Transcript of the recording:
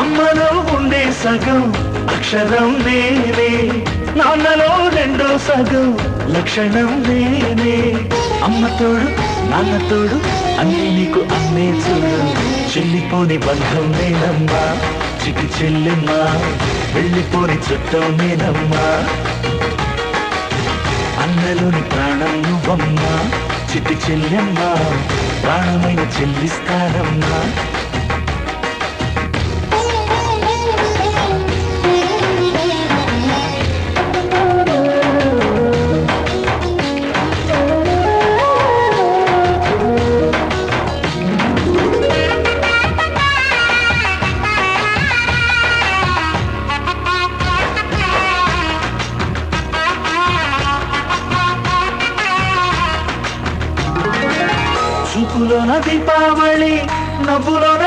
అమ్మలో ఉండే సగం అక్షరం నేనే, నాన్నలో రెండో సగం లక్షణం నేనే. అమ్మ తోడు నాన్న తోడు అన్నీ నీకు అన్నే చూడు. చెల్లిపోని బంధం నేనమ్మా, చిటి చెల్లెమ్మా, వెళ్ళిపోని చుట్టం నేనమ్మా. అన్నలోని ప్రాణం నువ్వమ్మా, చిటి చెల్లెమ్మా, ప్రాణమైన చెల్లిస్తానమ్మా. చూపులోన దీపావళి, నవ్వులోన